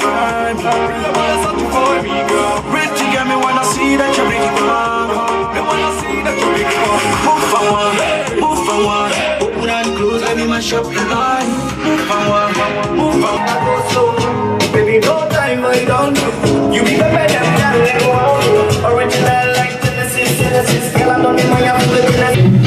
find me. Real boy something for me, girl. Rich, you get me when I see that you're big man. Me when I see that you're big man. Move forward, move forward. Open and close, let me mash up your life. Move forward, move forward. I go slow, baby, no time I don't do. You be the better than anyone. Original like Genesis, girl, I don't need my own business.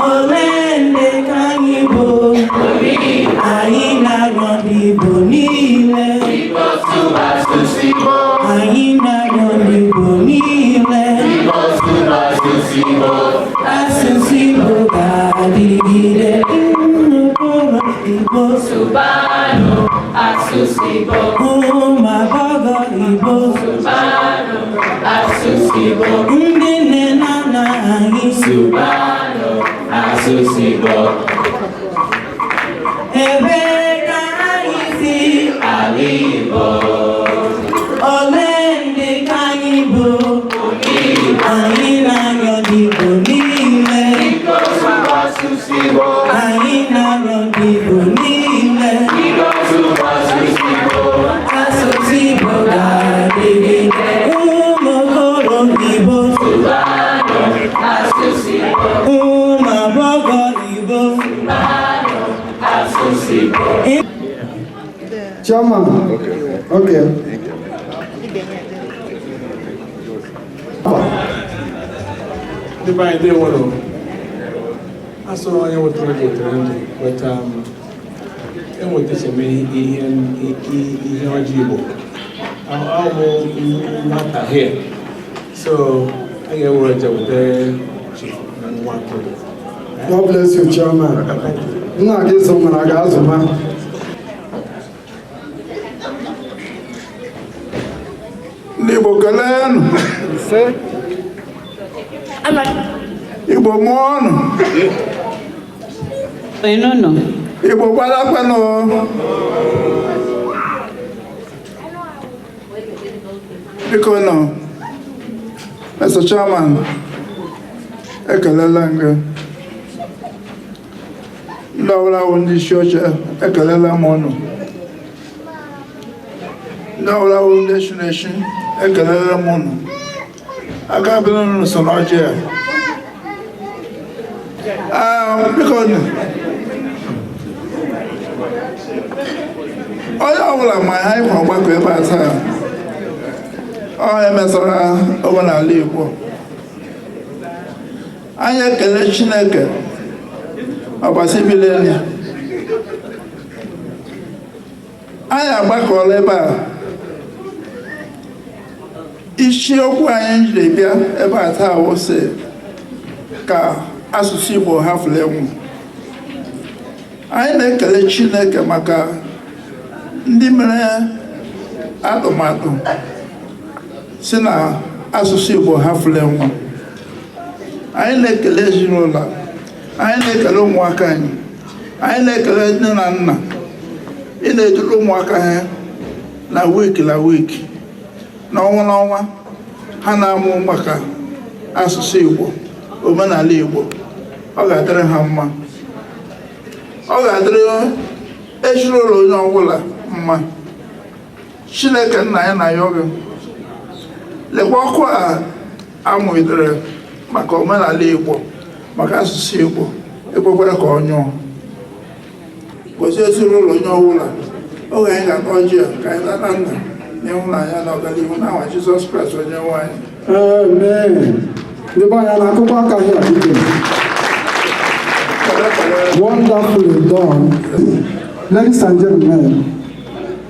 Olende kanyibo, aina rondibo nile. Aina rondibo nile. Asusibo gadigide, Igbo Subano, Asusibo. Mabago Igbo Subano, Asusibo. Ndine nana Subano, Asusibo. Ebeka isi alibo. Olende kanyibo. Aina yodibo nile. Aina yodibo nile. Asusibo gadigide. Umokoro Igbo Subano, Asusibo. Umabogo Igbo Subano, Asusibo. Chairman. Okay. The by the one. I saw I was trying to but and what this may he Igbo. I'm not here. So I get words over there. God bless you, Chairman. No, I get someone I got some man. Igbo kalenu. Igbo mọọnụ. Igbo gbalakwanụ. Biko nọ. Mr. Chairman, ekelela gị. Ndị ọbụla bụ ndị isi oche, ekelela m ọnụ. Ndị ọbụla bụ ndị esi ekelela m ọnụ. Aka abịala n'ụsọ n'ọjị a. Biko nọ. Onye ọbụla ma ha ịkwa ọgbakọ ebe a taa. Ọ emesara omenala Igbo. Anyị ekele Chineke ọbasi bileli. Anyị agbakọla ebe a. Isiokwu anyị jiri bịa ebe a taa wụsị ka asụsụ Igbo hafụla enwu. Anyị na-ekele Chineke maka ndị mere atụmatụ si na asụsụ Igbo hafụla enwu. Anyị na-ekele ezinụlọ, anyị na-ekele ụmụaka anyị, anyị na-ekele nne na nna ị na-eduru ụmụaka ha na wiki n'ọnwa n'ọnwa ha na-amụ maka asụsụ Igbo, omenala Igbo. Ọ ga-adịrị ha mma, ọ ga-adịrị ezinụlọ onye ọbụla mma. Chineke nna ya na ya oge lekwa ọkụ a amụidere maka omenala Igbo, maka asụsụ Igbo, ekwekwere ka ọ nyụọ. Gozie ezinụlọ onye ọbụla oge anyị ga-akọ ọjị a ka anyị lata nna n'ịhụnanya na ọganihu n'aha Jizọs Kraịst onye nwe anyị. Amen. Ndị be anyị na-akụkọ aka ihe ọdịdị. Wonderfully done. Ladies and gentlemen,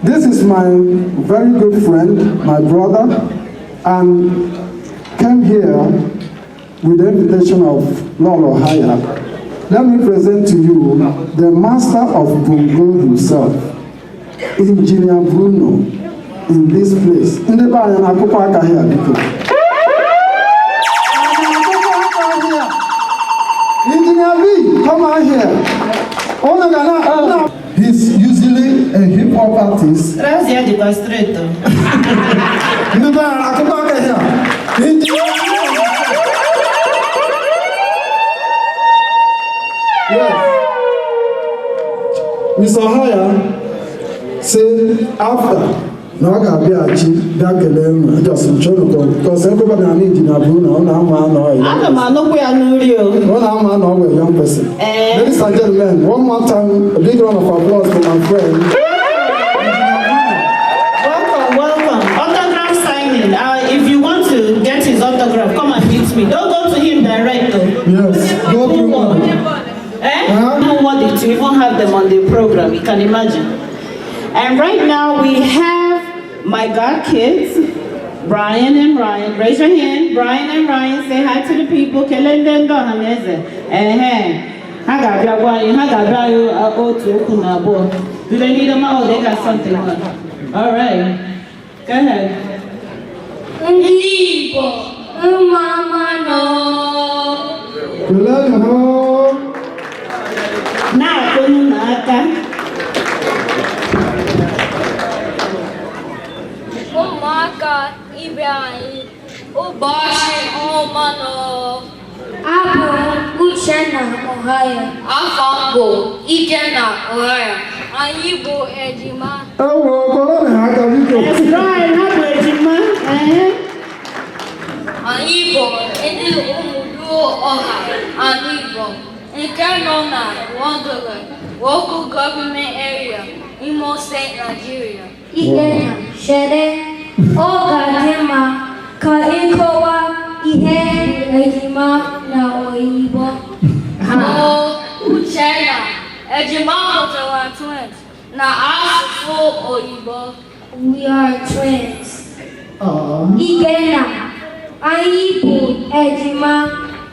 this is my very good friend, my brother, and came here with the invitation of Lolo Haya. Let me present to you the master of Bongo himself, Engineer Bruno, in this place. In the Bayan Akupaka here. Engineer B, come out here. He's usually a hip hop artist. Gracias, de Castreto. In the Bayan Akupaka here. Engineer B. Yes. Mr. Haya said after Naga Biachi, Dakelem, just in Choloco, because everybody Engineer Bruno, one man or young person. Ladies and gentlemen, one more time, a big round of applause for my friend. Welcome. Autograph signing. If you want to get his autograph, come and meet me. Don't go to him directly. correct though? Yes, go through one. Don't want it to even have them on the program, you can imagine. And right now we have my god kids, Brian and Ryan. Raise your hand. Brian and Ryan, say hi to the people. Do they need them all? They got something on. All right. Go ahead. Igbo, mama no. Now, Ụmụaka ibe anyị ụbọchị ọma nọ. Abụ m Uchenna Ọhaya. Afọ m bụ Ikenna Ọhaya. Anyị bụ ejima. That's right, ha bụ ejima. Anyị bụ ndị ụmụdụ ọha anyị Igbo nke nọ na Wondere, local government area, Imo State, Nigeria. Ikenna chere ọ ga-adị mma ka ịkọwa ihe ejima na oyibo. Uchenna, ejima pụtara twins na asụsụ oyibo. We are twins. Ikenna, anyị bụ ejima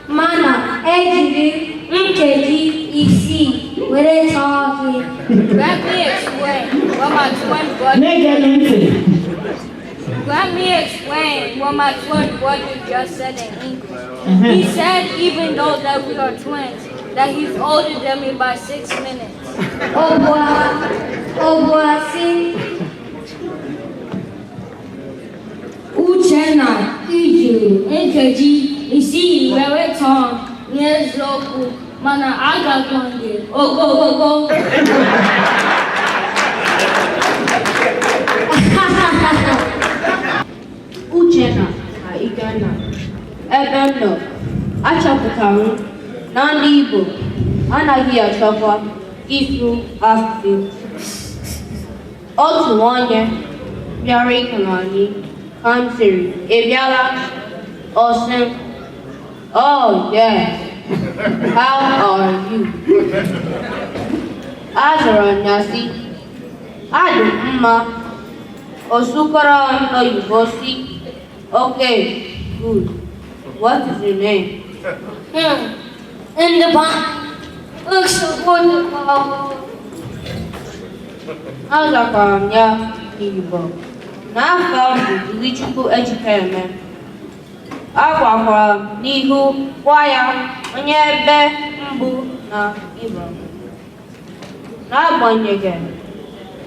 mana ejiri nkeji isii were chọọ gị. Let me explain what my twin brother Let me explain what my twin brother just said in English. He said even though that we are twins, that he's older than me by 6 minutes. Obuasi Uchenna ijiri nkeji isii were chọọ n'eziokwu mana agakwa gị ogogogo. Uchenna na Ikenna, ebe m nọ, achọpụtara m na ndị Igbo anaghị achọkwa ịsụ asụsụ. Otu onye bịara ikele anyị ka m sịrị, ị bịala? Ọ sị, oh yes, how are you? Azara m ya sị, adị m mma. O sụkwara m oyibo sị, okay, good. What is your name? In the back, looks so wonderful. Azakwara m ya n'Igbo. N'afọ m bụ Ilichukwu Ejikeme. Agwakwara m n'ihu gwa ya onye ebe mbụ na Igbo. N'agbanyeghị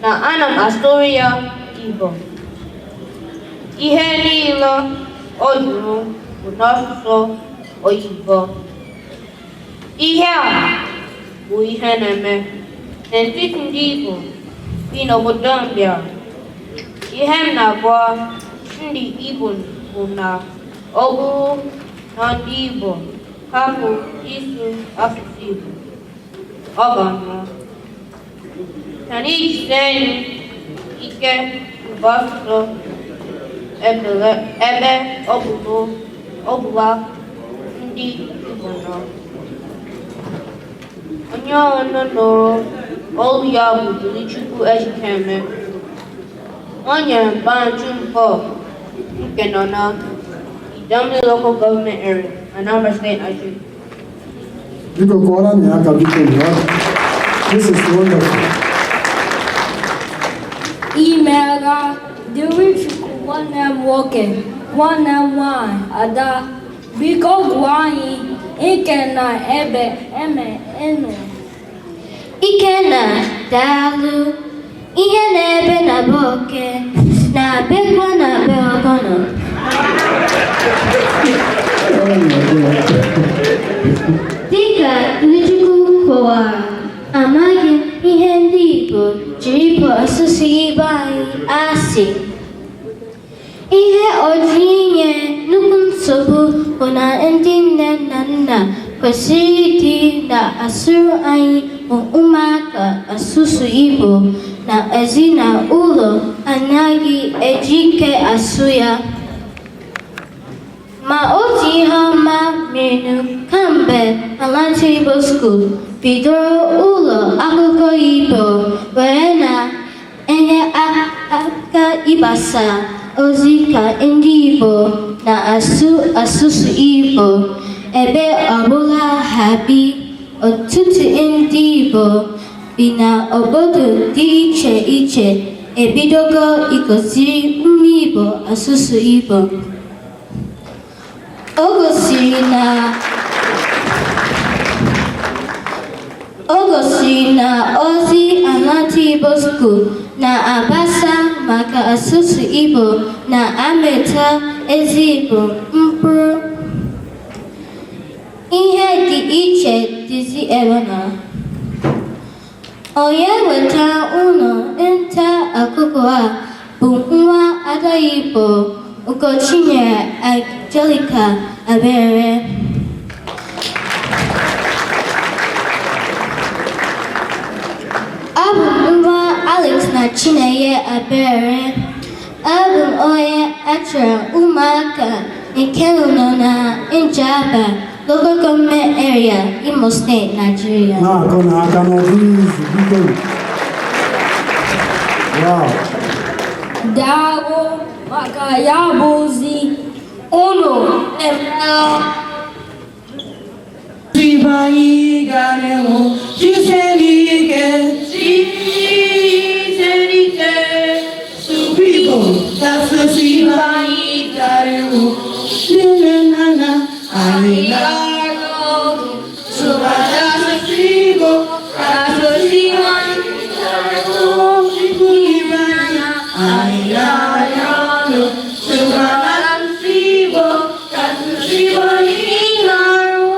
na ana m asụrụ ya Igbo, ihe niile o jụrụ bụ n'asụsụ oyibo. Ihe a bụ ihe na-eme n'etiti ndị Igbo bi n'obodo m bịara. Ihe m na-agwa ndị Igbo bụ na ọ bụrụ na ndị Igbo hapụ ịsụ asụsụ Igbo, ọ ga-anwụ. Ka anyị jisie ike bụ asụsụ ebe ọ bụla ndị Igbo nọ. Onye ọnụ nụrụ olu ya bụ Ilichukwu Ejikeme. O nyere Bantu Mpọ nke nọ na Idemili local government area, Anambra State, Nigeria. This is wonderful. Imeela dịrị Chukwu nwanne m nwoke, nwanne m nwanyị, Ada, biko gwa anyị Ikenna ebe eme enu. Ikenna daalụ. Ihe na-ebe na be oke na-abịakwa na be ọgọnọ. Dịka Ilichukwu kọwara, amaghị m ihe ndị Igbo jiri bụ asụsụ Igbo anyị asị. Ihe ọjọọ inye nnukwu nsogbu bụ na ndị nne na nna kwesịrị ịdị na-asụrụ anyị bụ ụmụaka asụsụ Igbo na ezinụlọ anaghị eji ike asụ ya. Ma otu ihe ọma merenụ kamgbe Atlanta Igbo School bidoro ụlọ akụkọ Igbo were na-enye aka ịgbasa ozi ka ndị Igbo na-asụ asụsụ Igbo ebe ọbụla ha bi. Ọtụtụ ndị Igbo bi n'obodo dị iche iche ebidogo ịkụziri ụmụ Igbo asụsụ Igbo. O gosiri na ozi Atlanta Igbo School na-agbasa maka asụsụ Igbo na-amịta ezi Igbo mkpụrụ. Ihe dị iche dịzi ebe na onye wetara ụlọ nta akụkọ a bụ nwa Ada Igbo Ugochinyere Angelica Abere. Abụ m nwa Alex na Chinenye Abere. Abụ m onye achọrọ ụmụaka nke nọ na Njaba Local Government Area, Imo State, Nigeria. Wow. Daalụ maka ya bụ ozi unu emela. Anyị gara hụ Chisenike Subibo Tasasi anyị gara hụ Nene Nana anyị gara hụ Subada Subibo Tasasi anyị gara hụ Ibana anyị gara hụ Subada Subibo Tasasi anyị gara hụ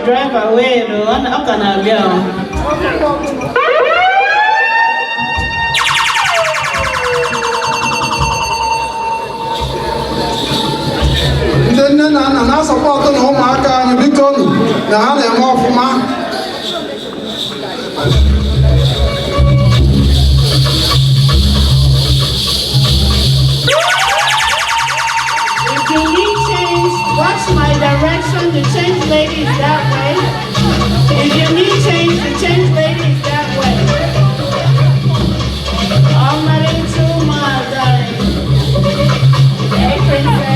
driver weru ọ ka na-abịa ndị nne na nna na-asọpọtụ na ụmụaka anyị biko na ha na-eme ọfụma. If you need change, watch my direction. The change lady is that way. If you need change, the change lady is that way. I'm not into my darling. Hey, princess.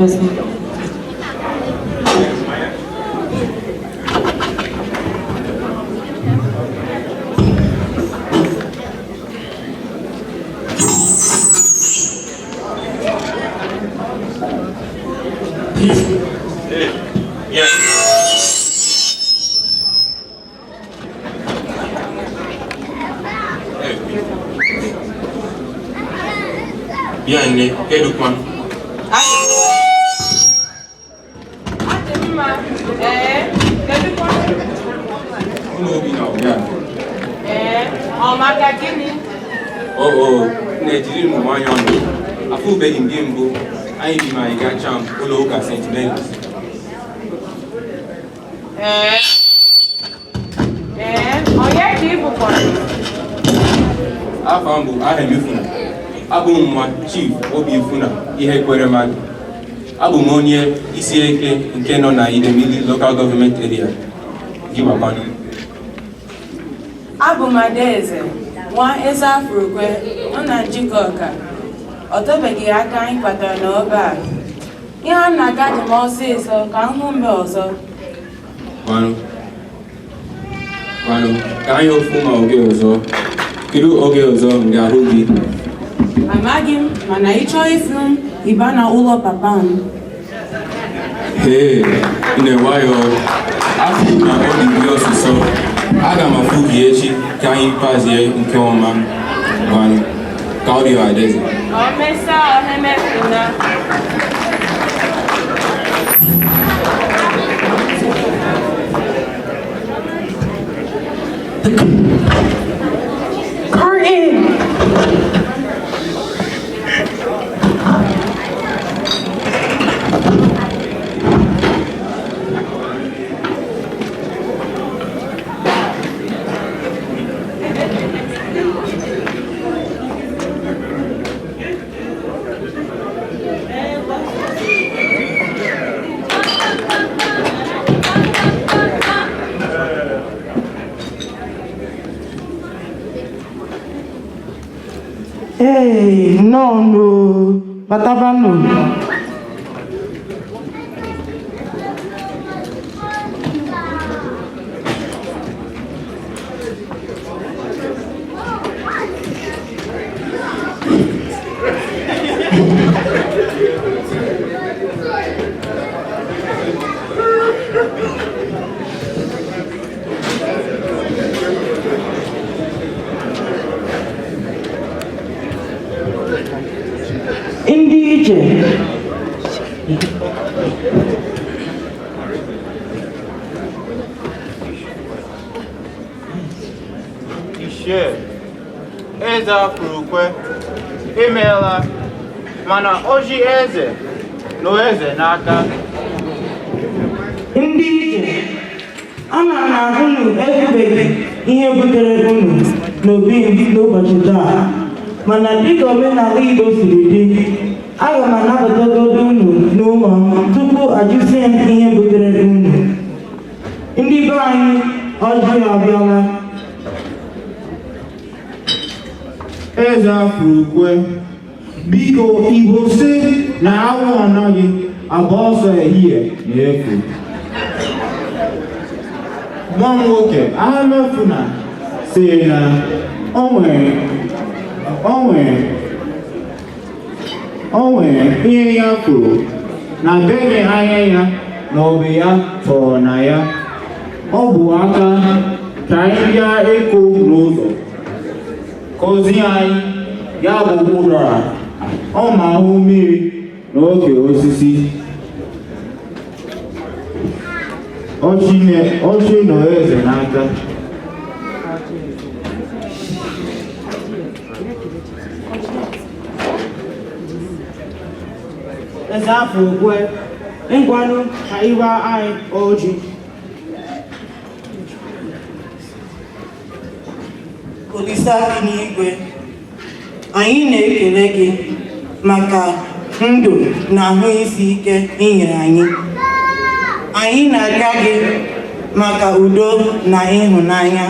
person. Bien, quel document? Oh, Nigeria, I feel bad in game. I be my guy champ, Oloka St. Mary's. Afambu, I have you. Abu Mwa Chief, Obi Funa, Ihe Kwereman. Abu Monye, Isieke, Nkenona, in the middle local government area. Give a money. Abu Madeze, one is Afrokwe, one and Jikoka. Otobegi aka ịkwata n'ọba. Ihe a na-aga dị m ọsịsọ ka m hụ mbe ọzọ. Kwanu, ka anyị ofu ma oge ọzọ. Kedu oge ọzọ m ga-ahụ gị? Amaghị m, mana ịchọ ịfụ m, ịba na ụlọ papa m. Hey, nwayọ, afọ na ọ dị gị ọsụsọ. Aga m afụ gị echi ka anyị kpazie nke ọma. Kwanu, ka ọ dị adịghị. O mesa ohemefuna. Curtain! Hey, no, Batabano. Indígena. Ishe, eze Afrokwe, emeela, mana oji eze na eze n'aka. Indígena. Ana na unu erubeghị ihe butere unu n'obi n'ụbọchị taa. Mana dịka omenala Igbo siri dị, aga m anabatagodo unu n'ụlọ m tupu ajụzie m ihe butere unu. Ndị be anyị ọjị abịala. Eze Afrokwe, biko Igbo sị na awụ anaghị agba ọsọ ehihie na-efu. Nwa m nwoke Ahemefuna sị na o nwere ihe ya kwuru na beghị anya ya na obi ya tọrọ na ya. Ọ bụ aka ka anyị bịa ịkụ n'ụzọ kozi anyị ya bụ ụdara ọ ma ahụ mmiri n'oge osisi. Ọchị nọ eze n'aka. Eze Afrokwe, ngwanụ ka iwe anyị ọjị. Olisa dị n'igwe, anyị na-ekele gị maka ndụ na ahụ isi ike ị nyere anyị. Anyị na-arịọ gị maka udo na ịhụnanya.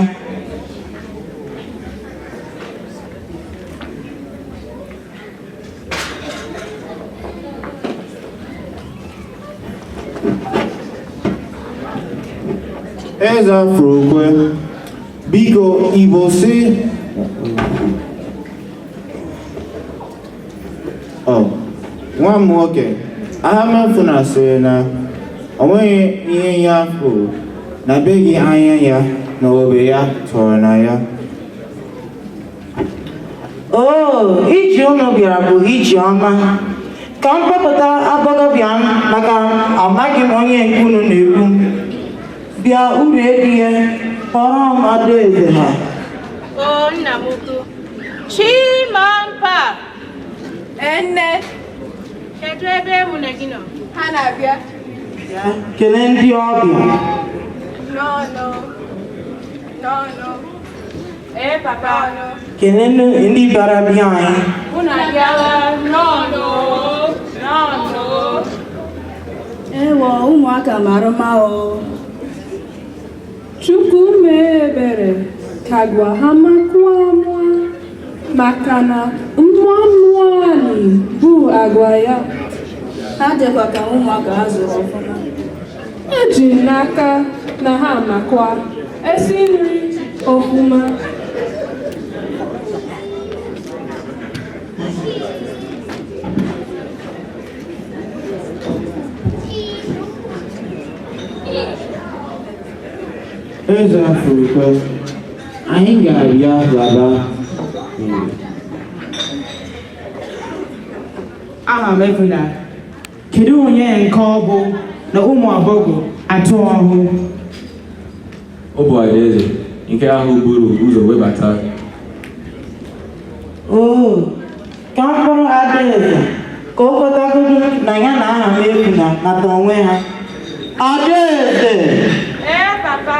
eze afrokwe biko Igbo si nwa m nwoke Ahamefuna sịrị na o nweghị ihe ya furu na beghị anya ya na obe ya tụrụ na ya. Iji unu bịara bụ iji ọma. Ka m kpọpụta agbọghọbịa m maka amaghị m onye nke unu na-ekwu. Bịa uru ebighị kpọrọ m adaeze ha. Nna m ukwu. Chimampa! Enne! Kedu ebe ụmụnne gị nọ? Ha na-abịa. Kelee ndị ọbịa. No. Papa. Kelee ndị bịara bịa anyị. Unu abịala. No. Ewo, ụmụaka mara mma o. Chukwu mee ebere ka gwa ha makwa amụa maka na nwa nwanyị bụ agwa ya. Ha dịkwa ka ụmụaka ha zụrụ ọfụma. Eji n'aka na ha makwa esi nri ọfụma. Eze afrokwe anyị ga-abịa baba. Ahamefuna, kedu onye nke ọ bụ na ụmụ agbọghọ atụ ọhụ? Ọ bụ adaeze nke ahụ buru ụzọ webata. Ka m kpọrọ adaeze ka o kwetagodu na ya na Ahamefuna nata onwe ha. Adaeze! Papa.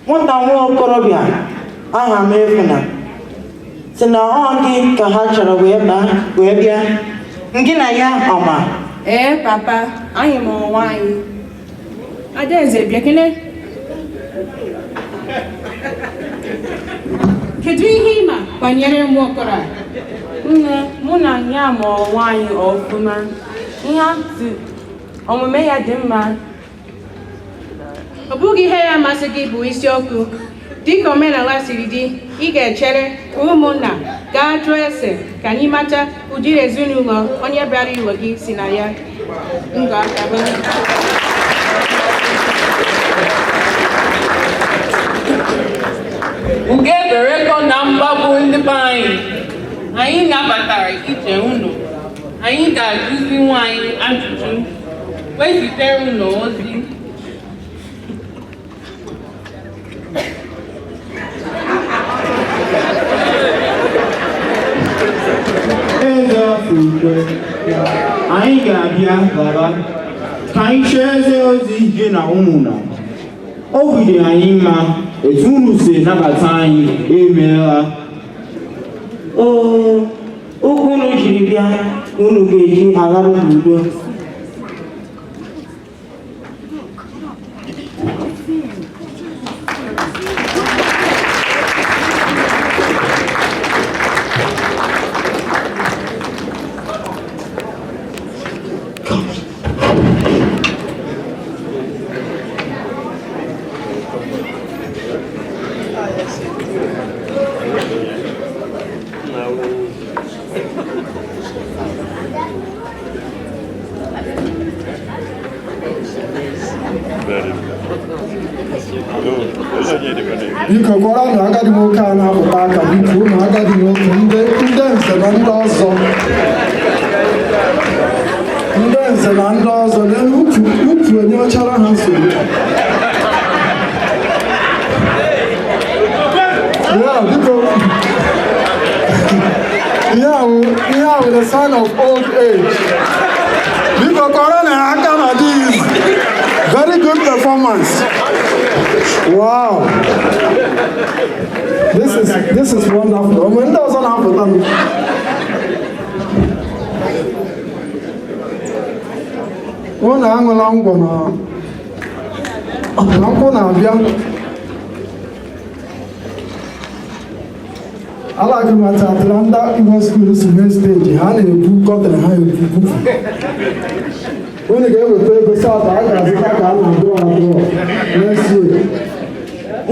Nwata nwa okorobịa Ahamefuna si na ọ gị ka ha chọrọ wee bịa. Gị na ya ọma? Papa, anyị ma ọnwa anyị. Adaeze bịa kene. Kedu ihe ịma banyere nwa okoro a? Nne, mụ na ya ma ọnwa anyị ọfụma. Ihe atụ omume ya dị mma. Ọ bụghị ihe ya amasị gị bụ isiokwu. Dịka omenala siri dị, ị ga-echere ka ụmụnna gaa jụọ ese ka anyị mata ụdịrị ezinụlọ onye bịara iwe gị si na ya. Nke eberekọ na mgbagwo ndị be anyị nabatara ije unu. Anyị ga-ajụzi nwaanyị ajụjụ wee zitere unu ozi. Eze afrokwe anyị ga-abịa baba ka anyị chọọ eze ozi gị na ụmụnna. O bidoro anyị mma etu unu si nabata anyị emeela. Okwu unu jiri bịa unu ga-eji agarụ n'udo. Biko gwara na agadi nwoke a na-apụta aka biko ụmụ agadi nwoke ndị nze na ndị ọzọ lee utu onye ọchara ha nsogbu. Biko ihe ahụ the sign of old age. Biko gwara na aka na this very good performance. Wow, this is wonderful. When those are not done, one angle I'm gonna be. I like him at Atlanta. He was good to the stage. He had a book got and I had a book. unu ga-eweta ego South a ga-azụta ka a na-abụọ abụọ next year.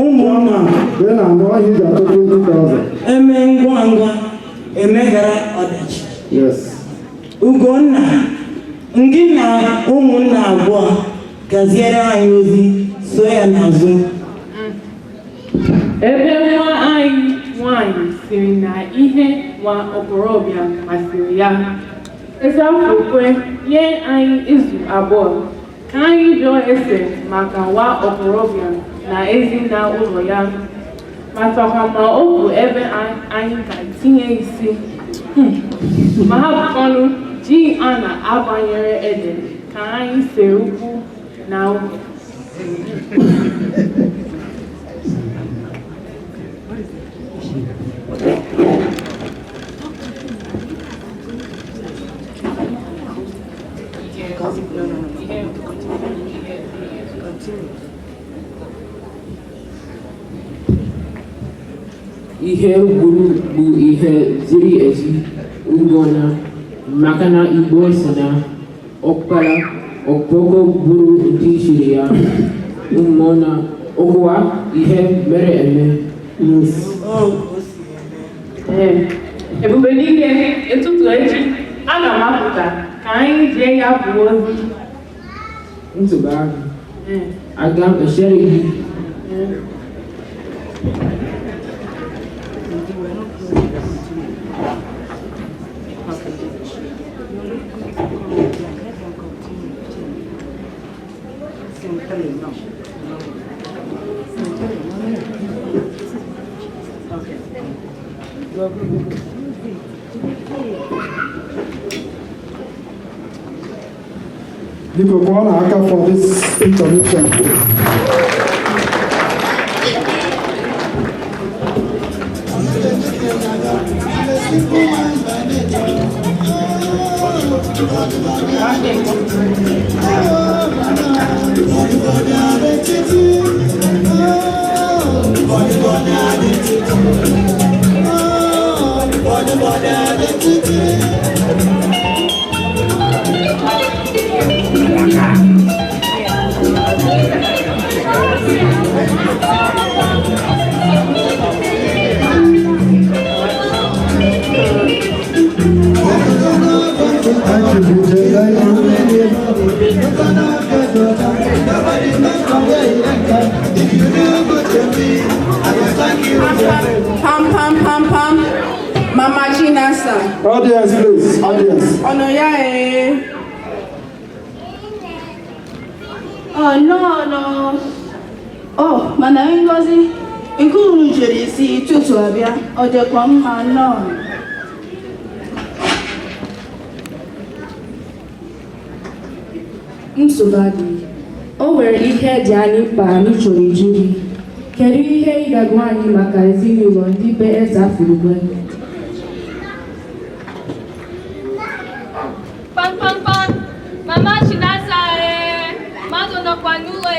Ụmụnna dị na anụ ọhịa iji atụ 20,000. eme ngwa ngwa emeghara ọdachi. Yes. Ugonna, ngị na ụmụnna abụọ gaziere anyị ozi so ya n'azụ. Ebe nwa anyị nwanyị siri na ihe nwa okorobịa masịrị ya, eze afọ nye anyị izu abụọ ka anyị jụọ ese maka nwa okorobịa na ezinụlọ ya, matakwa ma ọ bụ ebe anyị ga-etinye isi ma ha bụkwanụ ji a na-agbanyere ede ka anyị see ukwu na ukwu. Ihe gburu bụ ihe ziri ezi Ugonna, maka na Igbo sị na ọkpara ọkpọkọ gburu ndị chiri ya. Ụmụnna ọkwa ihe mere eme. Ebube n'ike ụtụtụ echi aga m apụta ka anyị jee ya bụ ozi. Ntụba ahụ aga m echere gị. Biko kụọ na aka for this intervention. Pam pam pam pam. Mama Chinasa. Audience, please. Audience. Ọ̀nà ya Oh no no. Oh, mana Ngozi, nke unu jere isi tutu abịa, ọ dịkwa mma nọ. Nsogbu adịghị. O nwere ihe dị anyị mkpa anyị chọrọ ịjụ gị. Kedu ihe ị ga-agwa anyị maka ezinụlọ ndị be eze Afurugwe? Pam pam pam. Mama Chinasa mmadụ nọkwa n'ụlọ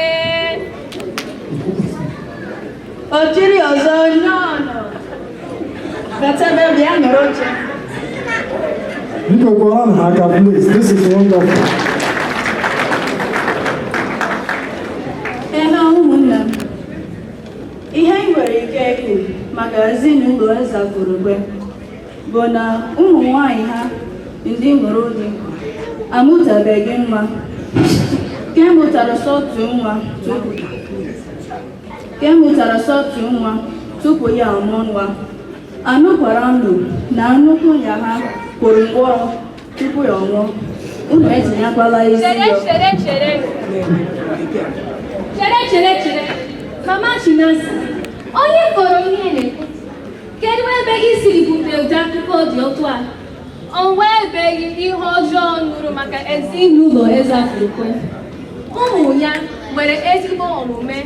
O jiri ọzọ nọọnọ. Gatebe bịa nọrọ oche. Biko kụọ na aka please. This is wonderful. Ehe ụmụnna m. Ihe anyị nwere ike ikwu maka ezinụlọ eze Afurugwe bụ na ụmụ nwanyị ha ndị ṅụrụ di amụtabeghị nwa. Kemụtara sọtụ nwa tupu ya amụọ nwa. Anụkwara ndụ na nnukwu ya ha kwụrụ ngwọrọ tupu ya ọnwụọ. Unu etinyekwala isi ya. Chere. Mama Chinasa, onye kọrọ ihe na-ekwu. Kedu ebe i siri bute ụdị akụkọ dị otu a? O nwebeghị ihe ọjọọ nụrụ maka ezinụlọ eze Afurukwe. Ụmụ ya nwere ezigbo omume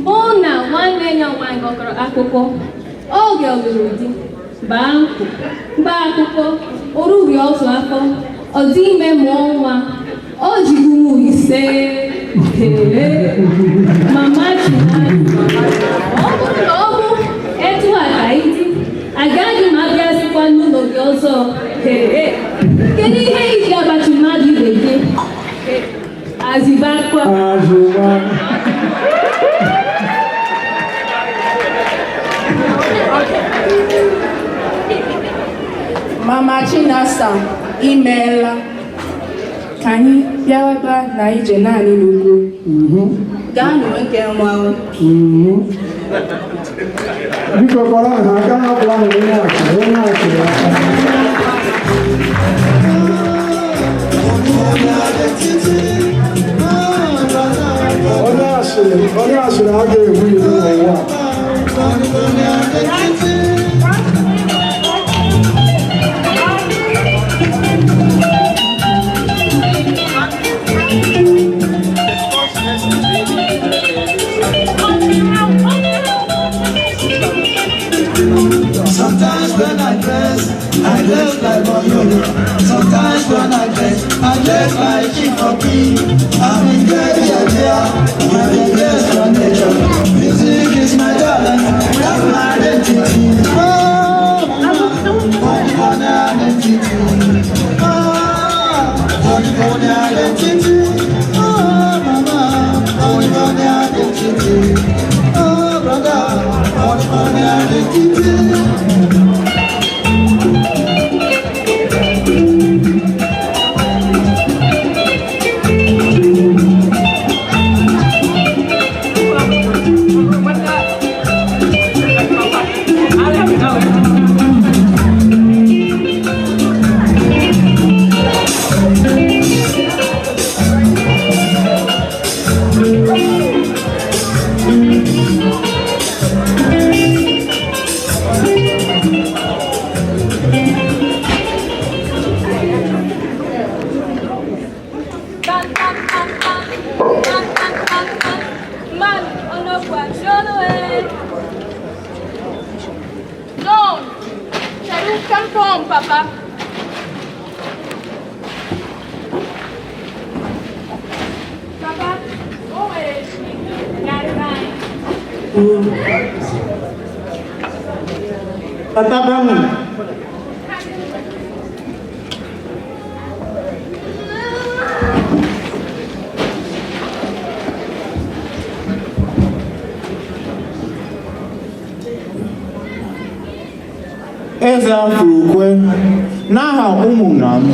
bụ na nwanne ya nwanyị gọkọrọ akụkọ oge ọ lụrụ di baa nkwụ gbaa akwụkwọ o rughị otu afọ ọ dị ime mụọ nwa o ji ụmụ ise. Mama Chinasa, ọ bụrụ na ọ bụ etu a ka ịdị agaghị m abịazikwa n'ụlọ gị ọzọ. Kedu ihe iji abachi mmadụ ibe gị? Azibakwa. Mama Chinasa, imeela. Ka anyị bịawaba na ije naanị n'ugwu. Gaa n'uwe nke nwa ahụ. Biko kọrọ ha aka ha bụla na onye achị ya. Onye asịrị a ga-egbu iwu n'ụwa. Sometimes when I dress like Moyoyo. Sometimes when I dress like Chifoki. I'm in great idea, I'm in great foundation. Music is my talent, that's my identity. Oh, California identity. Oh, California identity. Oh, mama, California identity. Oh, brother, California identity. Patabami. Eze Afrokwe, n'aha ụmụnna m,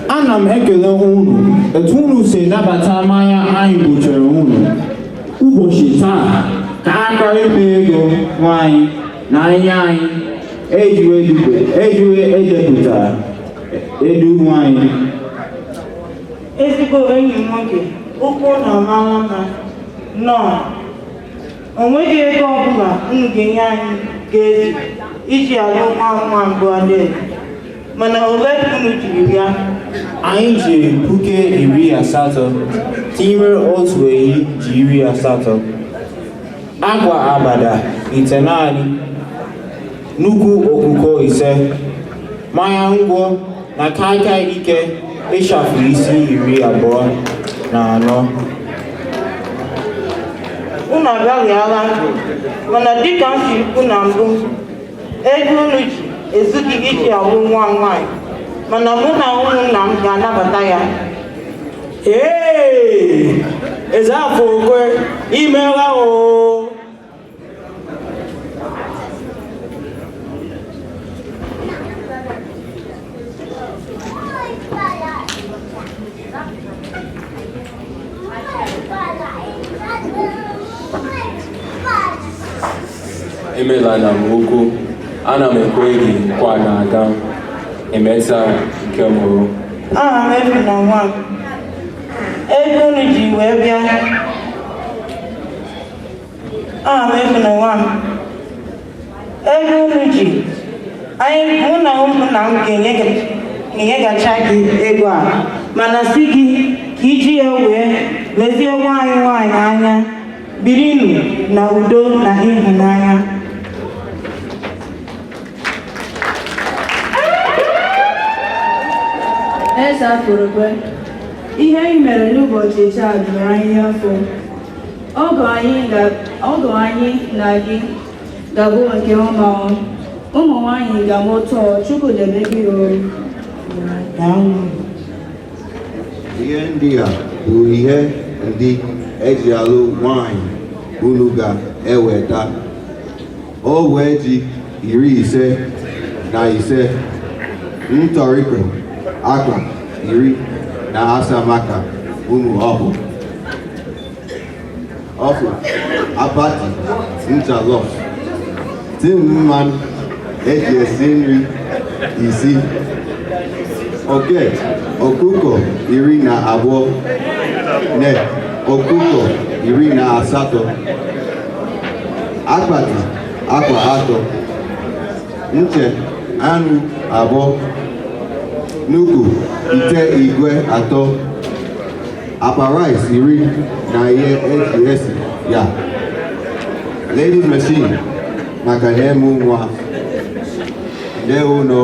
ana m ekele unu etu unu si nabata mmanya anyị butere unu. Ụbọchị taa ka aka ime ego nwanyị na ihe anyị ejiwe edepụtara edu nwanyị. Ezigbo enyi m nwoke, ụkwụ na mara mma nnọọ. O nweghị ego ọbụla unu ga-enye anyị ga-ezu iji alụ nwa mbụ Adaeze, mana ole unu jiri bịa? Anyị jiri $80,000 tinyere otu ehi ji $80,000, akwa abada ite naanị, nnukwu ọkụkọ 5, mmanya ngwọ na kaikai ike ịchafụ isi 24. Unu abịaghịala, mana dịka m si kwu na mbụ, ego unu ji ezughị iji alụ nwa nwanyị, mana mụ na ụmụnna m ga-anabata ya. Eze Afrokwe, imeela o. Emela na m okwu, ana m ekwe gị nkwa na aga emeta nke mụrụ. Aha m efu na nwa m. Ego unu ji wee bịa. Aha m efu na nwa m. Ego unu ji, mụ na ụmụnna m ga-enyegacha gị ego a, mana si gị ka iji ya wee lezie nwaanyị anya, birinu na udo na ịhụnanya. Eze Afrokwe, ihe anyị mere n'ụbọchị taa juru anyị afọ. Ọgọ anyị na gị ga-abụ nke ọma. Ụmụ nwanyị ga-amụta Chukwu debe gị ọrụ. ihe ndị a bụ ihe ndị eji alụ nwanyị unu ga-eweta. O wee ji 55 ntọrịkọ akpa 17 maka unu ọbụ ọfụ abati nchalos tim mmanụ eji esi nri 6 oke ọkụkọ 12 ne ọkụkọ 18 akpati akwa 3 nche anụ 2 nnukwu ite igwe 3 akpa rice 10 na ihe eji esi ya ladies machine maka na-eme nwa n'ụlọ.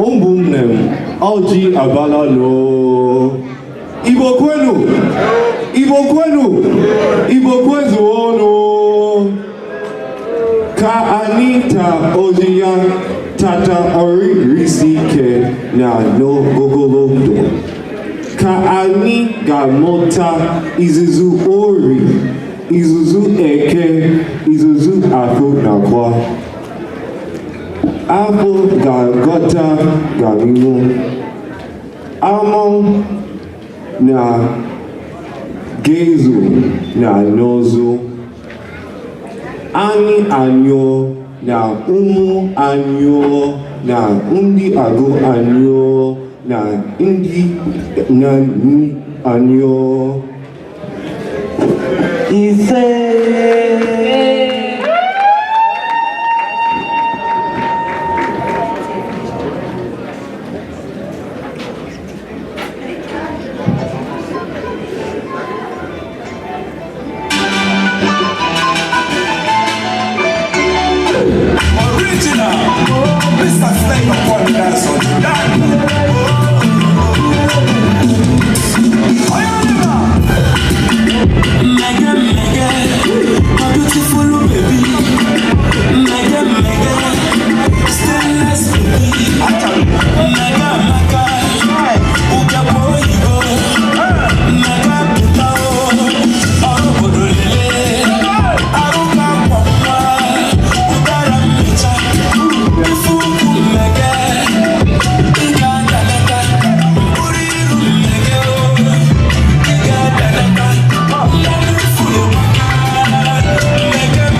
Ụmụnne m, ọjị abala loo. Igbo kwenu, Igbo kwenu, Igbo kwezuonu. Ka anyị taa ọjị ya tata oriri isi ike na n'ogologo ndụ. Ka anyị ga-amụta izuzu ori, izuzu eke, izuzu afọ nakwa. Abụ ga-agọta garinu, amụ na gezu na n'ozu, anyị anyụọ na ụmụ anyụọ na ndị agụ anyụọ na ndị na anyụọ. Ise. Make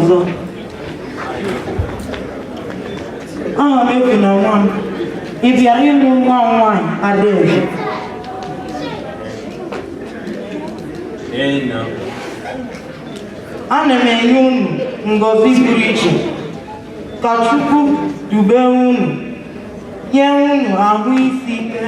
ọzọ. Aha m efu na nwa m, ị bịara ịlụ nwa m nwaanyị Adaeze? Ana m enye unu ngọzi pụrụ iche ka Chukwu dube unu, nye unu ahụ isi ike.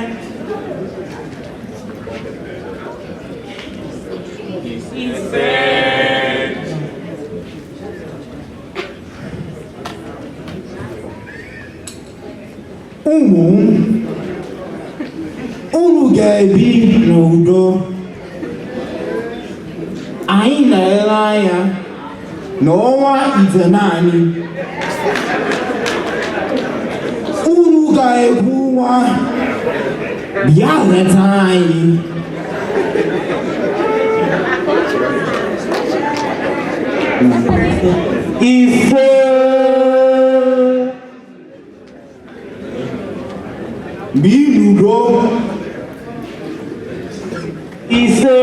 Ụmụ m, unu ga-ebi n'udo. Anyị na-ele anya n'ọnwa itenaanị unu ga-ebu nwa bịa leta anyị. Ise bi n'udo. Ise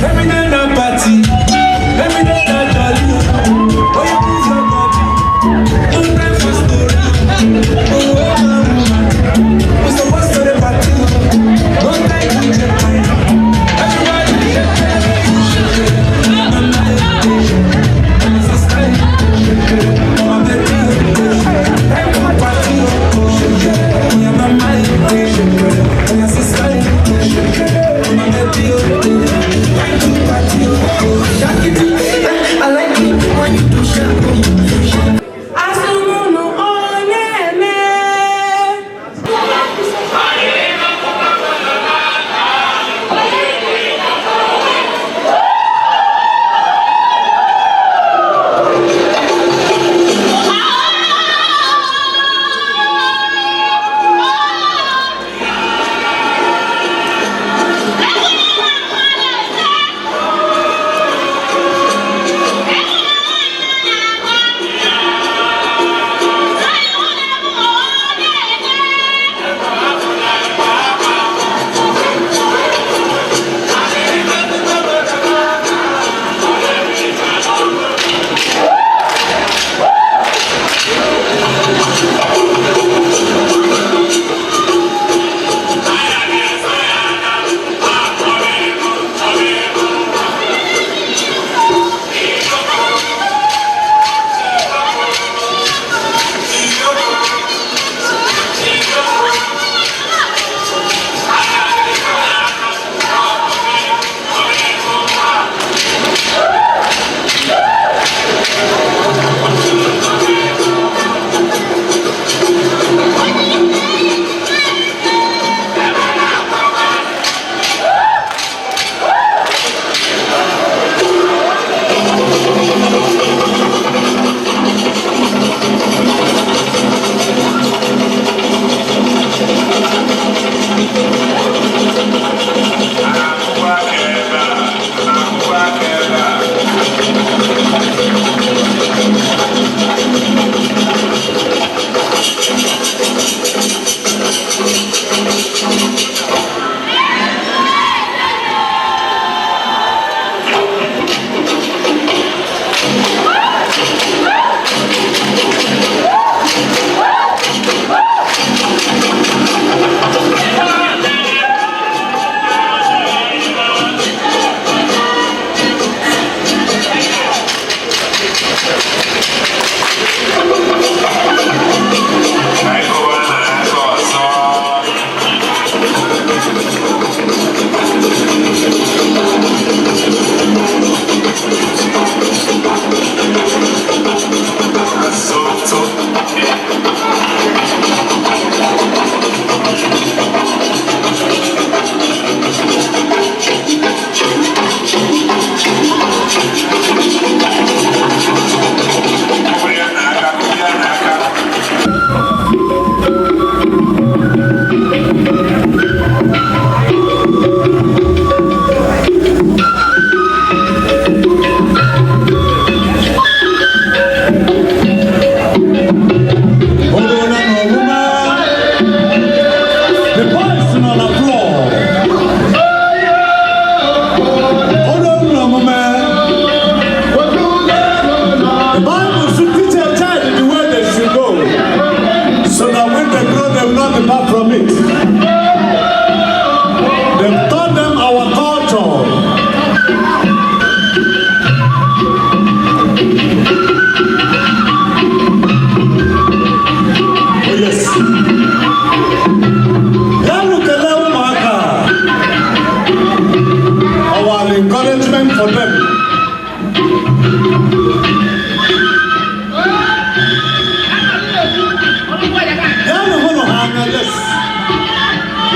Every day,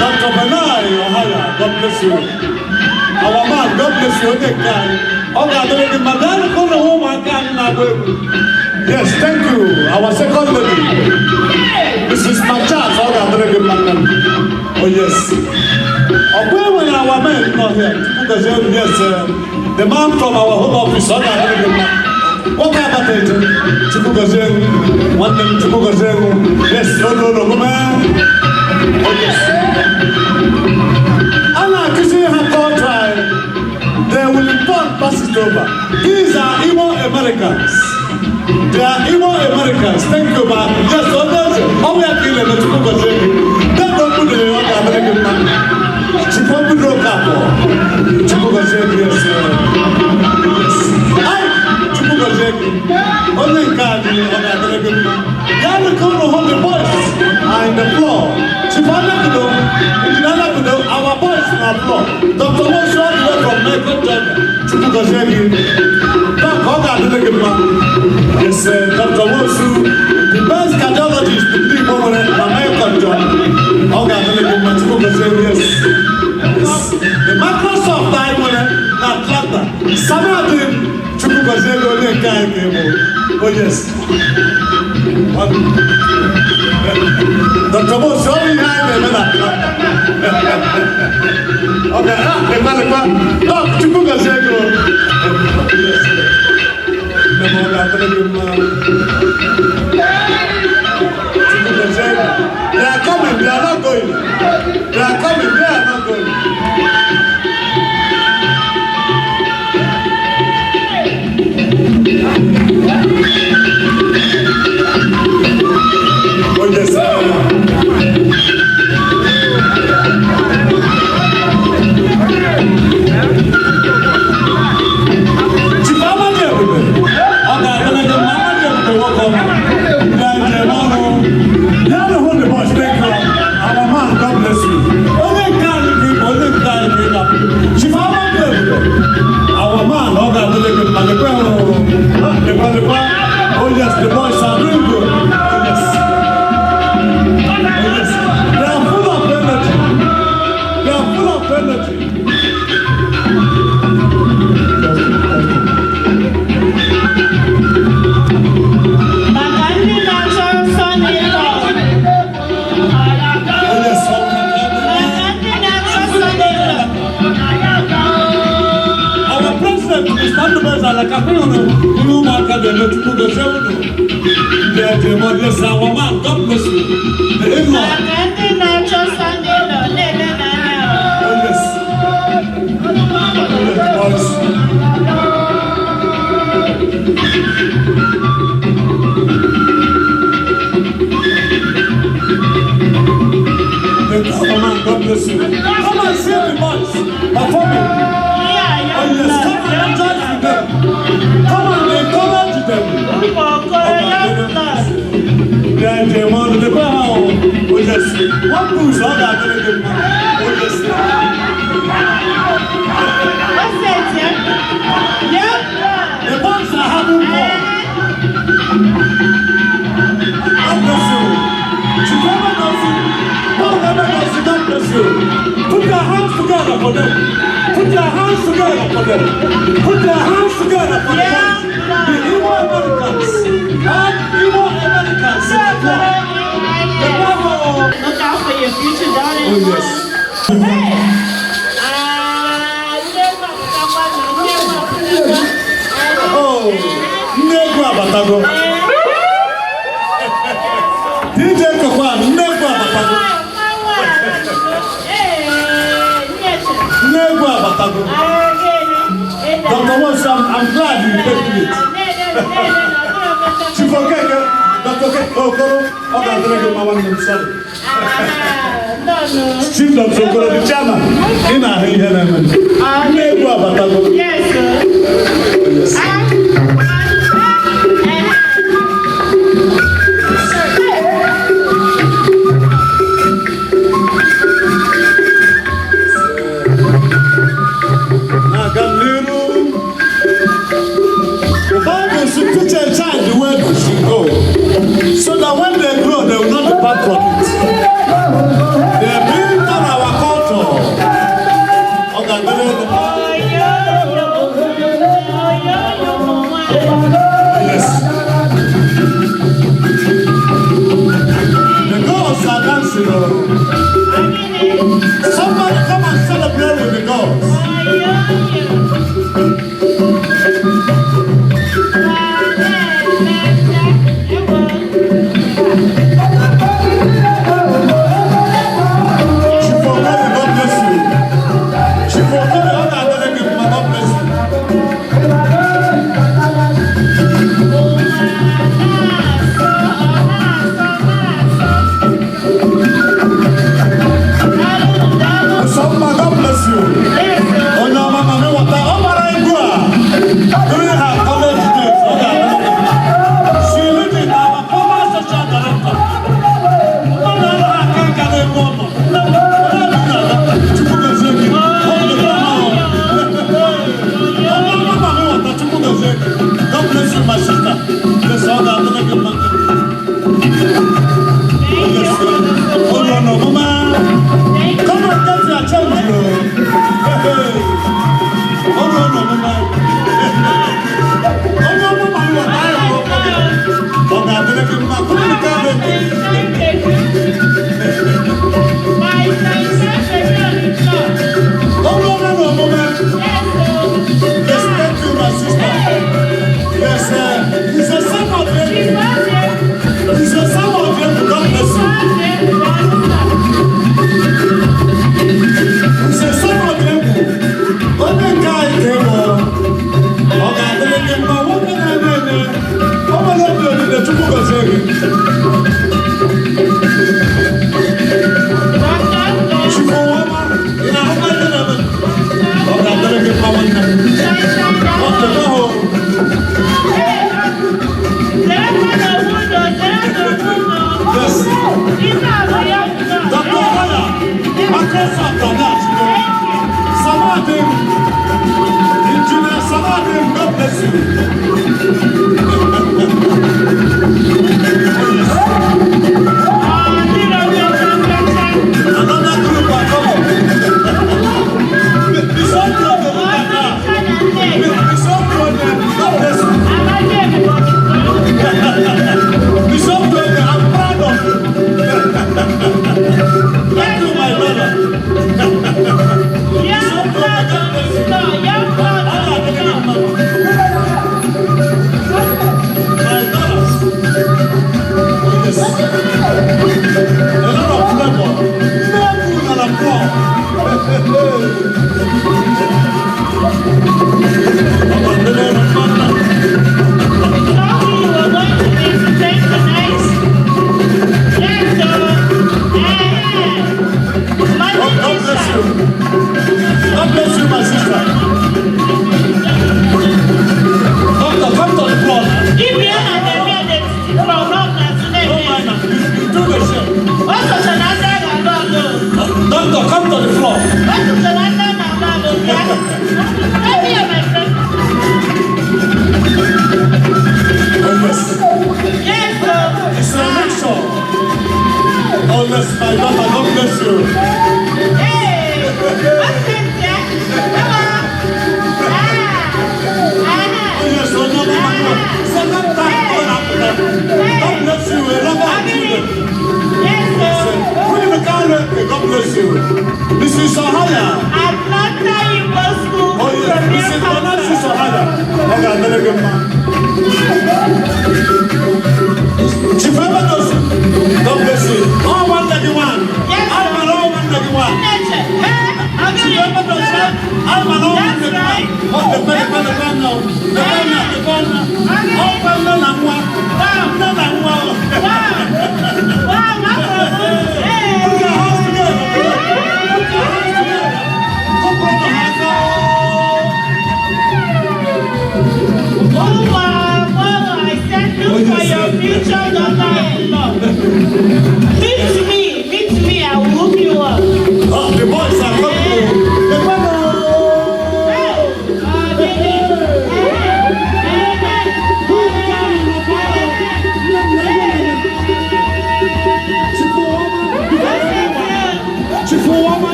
Dr. Benai Ohaya, God bless you. Our man, God bless you. Yes, thank you. Our second lady, Mrs. Machas. Oh, yes. When our men not here, yes, the man from our home office. What happened to Chukugazen? One name Chukugazen. Yes, no, man. Oh, yes. Allah Kisi have gone try. They will import passes over. These are Igbo Americans. They are Igbo Americans. Thank you, man. Yes, others. How we are killing the Chukugazen? They don't put the American man. Chukugazen Kapo. Chukugazen, yes. Only God on the boys are in the floor. Our boys on the floor. Dr. Moshe from Michael Yes, Dr. Moshe, the best cardiologist to be over at Michael John. Yes. The Microsoft Diamond Atlanta. Some of them. Oh yes. Dr. Mo, show me behind the okay, look, Chukuga Zego. They are coming, they are not going. They are coming, they are not going. Oh, yes, oh yes, the boys are doing good. Oh yes. Oh yes. They are full of energy. They are full of energy. Our president is not the best at the yes, our man, God bless you. The in-law. Oh, yes. Our man, God bless you. Come and see the boys performing. Oh, yes, come and rejoice with them. Come and encourage them. What booze are that? The boys are having fun. God bless you. Chicago does it. God bless you. Put your hands together for them. Put your hands together for them. Put your hands together for them. The Igbo Americans. And Igbo Americans. Look out for your future daughters. Oh, yes. Oh, Negro Abatago. DJ Kokwa, Negro Abatago. Negro Abatago. Dr. Wilson, I'm glad you taking it. She forget it. Dr. Okoro, okay, I'm going to get my one sorry. Chief Dr. Okoro, the chairman. In our hand, Negro Abatago. Yes, sir. Yes.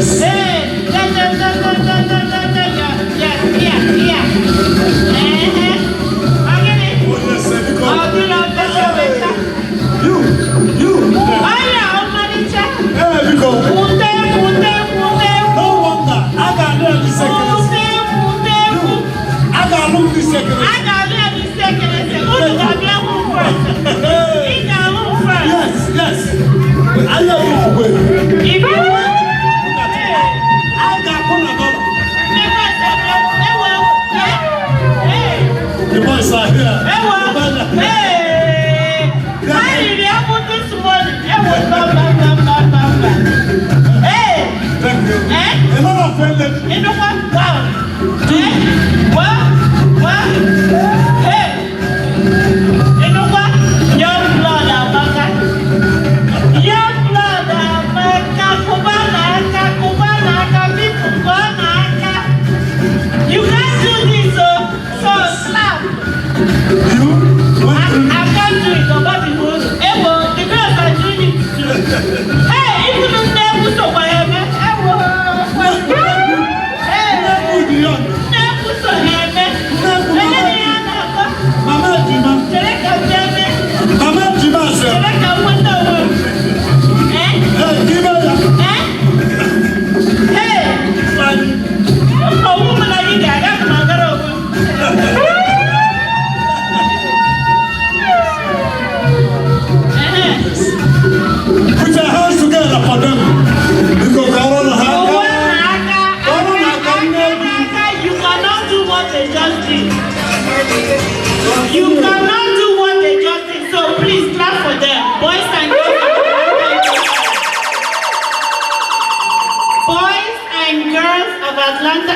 Yes. Hey, yeah. You. Hey, because. No wonder. I got learn this second. I got look this second. Yes. I love you. The boys are here. Thank you. A lot of friendly. You know what? Wow. What? Hey. You know what? Young blood, Amaka. Young blood, Amaka. Kubana, Kubana. You can't do this, so slap. I can't do it, but the girls are doing it too. Hey, even if they put up my head, Put your hands together for them. Because I don't know how. You cannot do what they just did. You cannot do what they just did. So please clap for them. Boys and girls of Atlanta.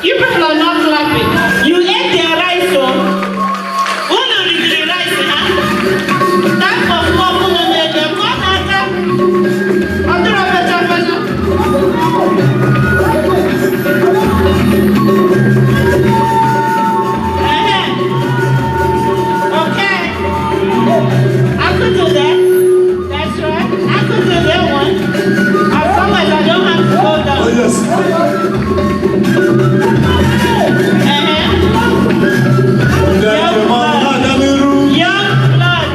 You people are not clapping. You ate their rice, so who will eat the rice, huh? That was more food than they did. Okay. I could do that. That's right. I could do that one. As long as I don't have to go down. Oh, yes. Young blood.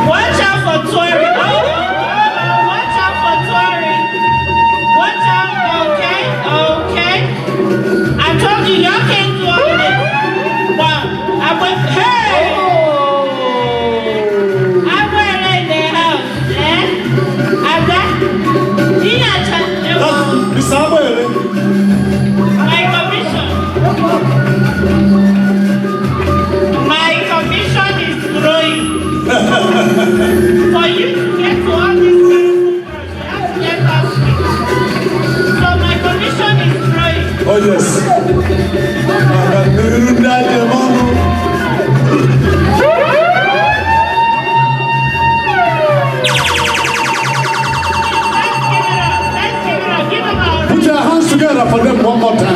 Watch out for touring. Watch out for touring. Watch out, okay? I told you, y'all can't do all of this. Wow, I went, hey! I went in the house, Ada, my commission is growing. For you to get to all these things, you have to get that street. So my commission is growing. Oh, yes. Put your hands together for them one more time.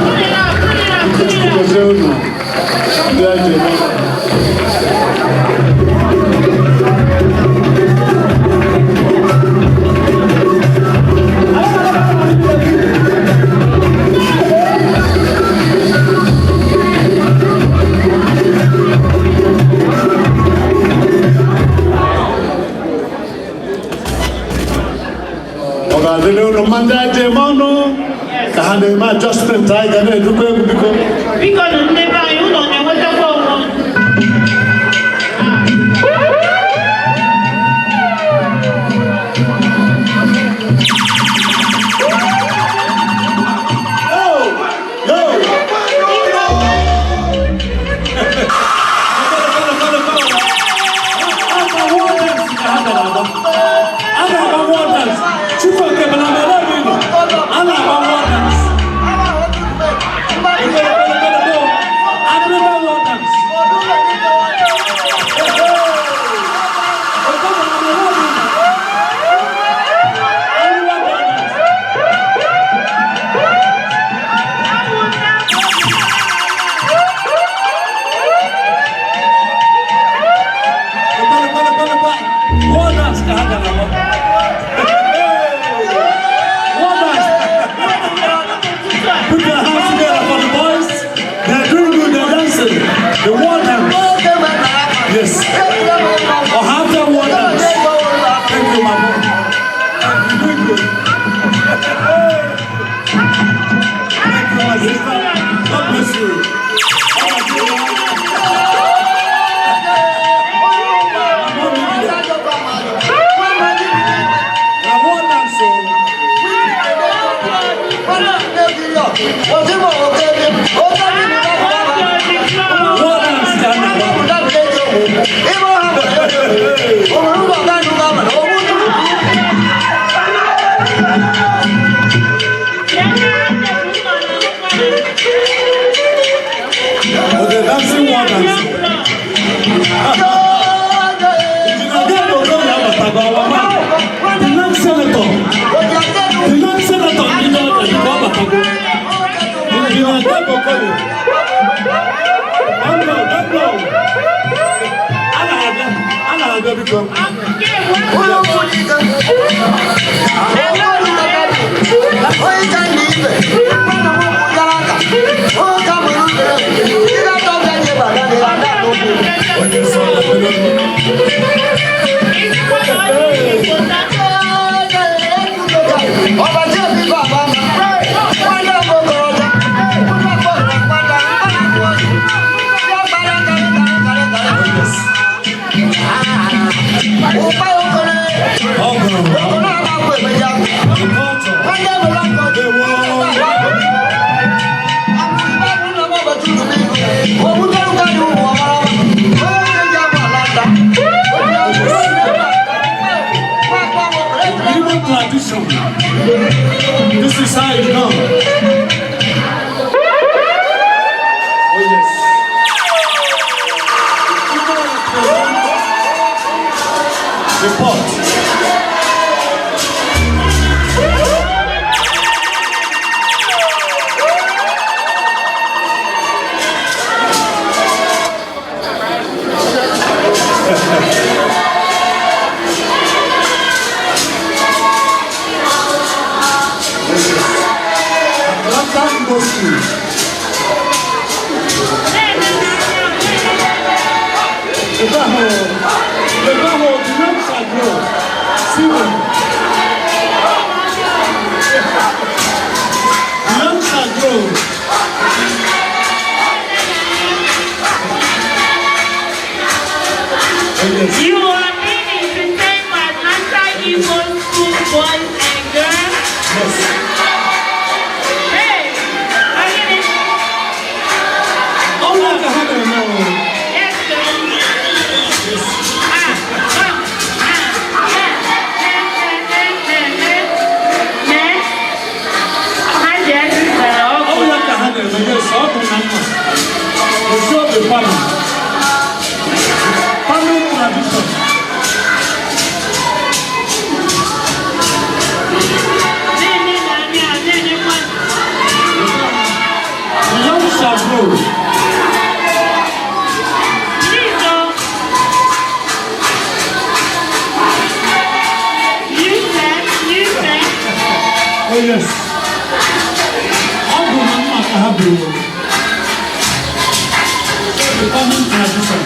Adjustment, I can do because never you don't know what the Okay, dancing one dancing. The young senator, tradition. This is how it's done. Oh yes. The pot. You are meaning to take my anti-Igbo school boys and girls? Yes. Hey, are you listening? Oh, like a hundred now. Yes, sir. Yes. Oh, like a hundred. Yes, all the numbers. The show the family. Family tradition. The young shall grow. Oh yes. All the numbers I have the common tradition.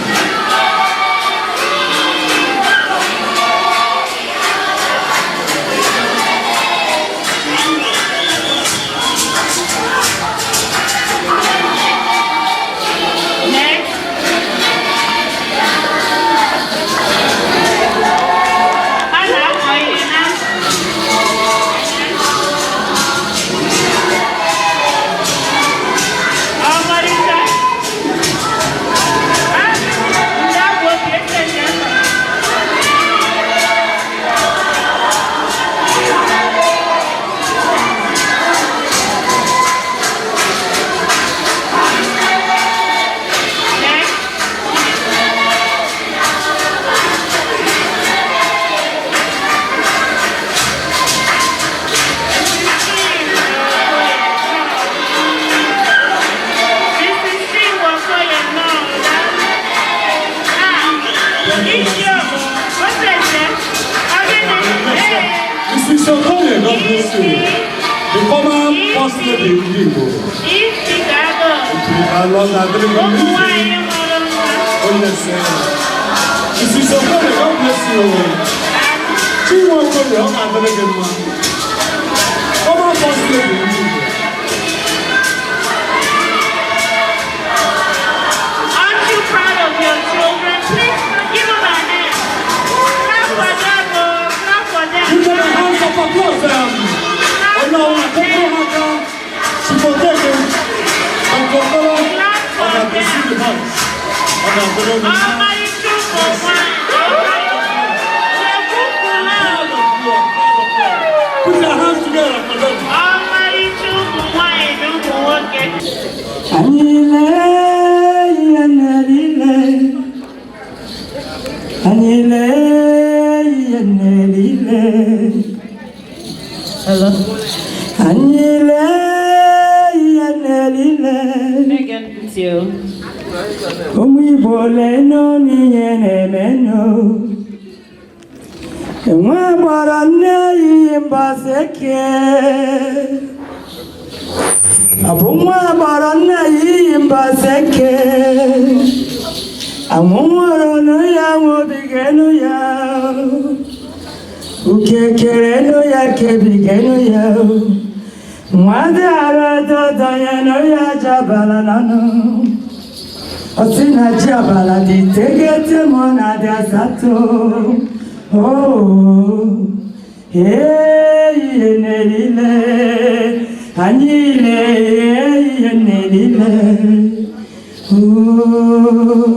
Mr. Okoye, God bless you. The former first lady in Igbo. Oh yes, sir. Mr. Okoye, God bless you. Chiwo Okoye, ọ ga-adịrị gị mma. Former first lady in Igbo. Aren't you proud of your children? Please give them a hand. Clap for them, clap for them. Give them a hand of applause. Oh no, take her hand. She protect him. And to follow on the receiving hands. On the Almighty true for one. Put your hands together for them. Almighty true for one. Don't work it. Umibole no niye meno. Mwa barana yimbaseke. Abumwa barana yimbaseke. Amumoro no ya mobigeno ya. Ukekere no ya kebigeno ya. Mwada do ya no ya jabala no. Osina jabala di tegete mona de asato. Oh, hey, yenelile, anile, yenelile. Oh.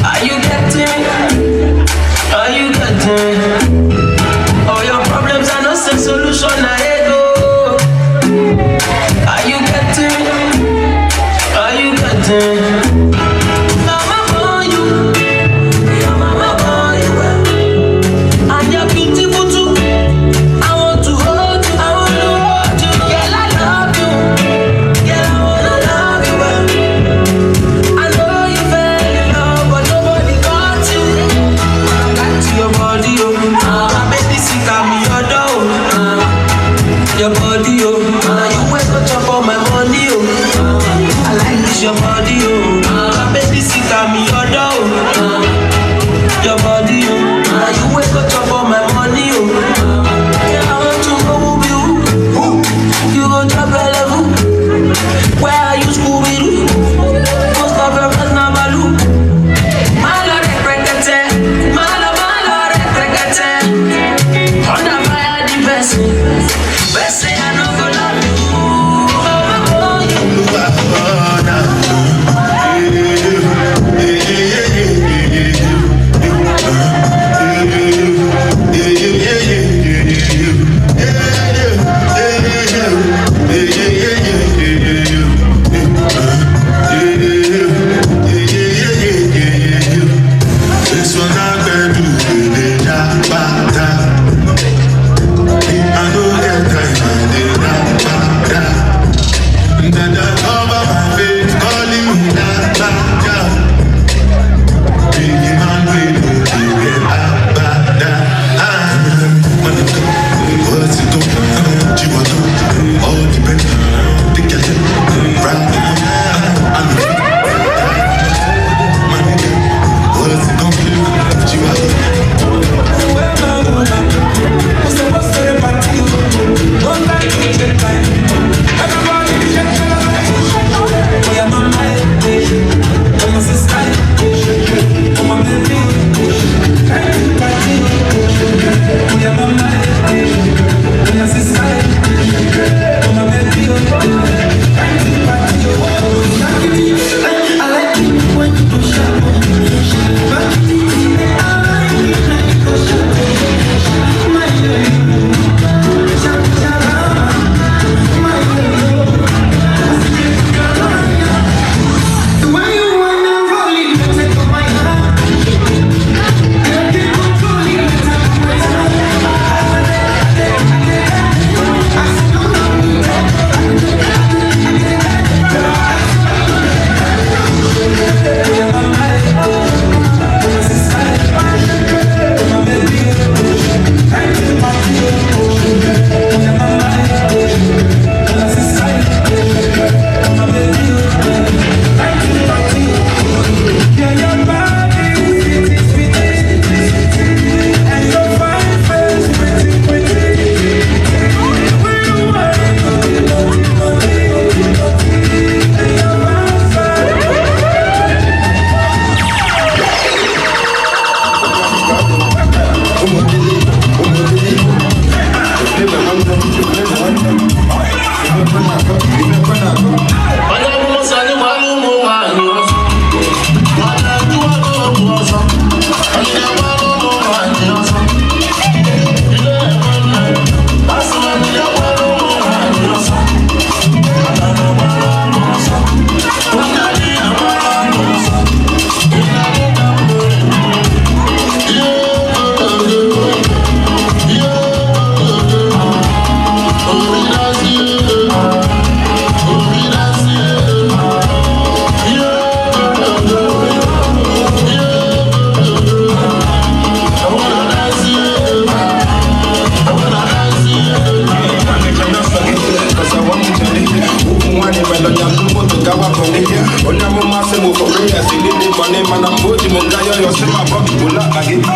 Are you getting me? Are you getting your body, oh. Now you wake up chop all my money, oh. Yeah, I want to go with you. You go drop your level. Where are you, Scooby-Doo? Most of your friends now Baloo. Malore brekete, malore brekete. Under fire the best, best say I no go love you. Yeah.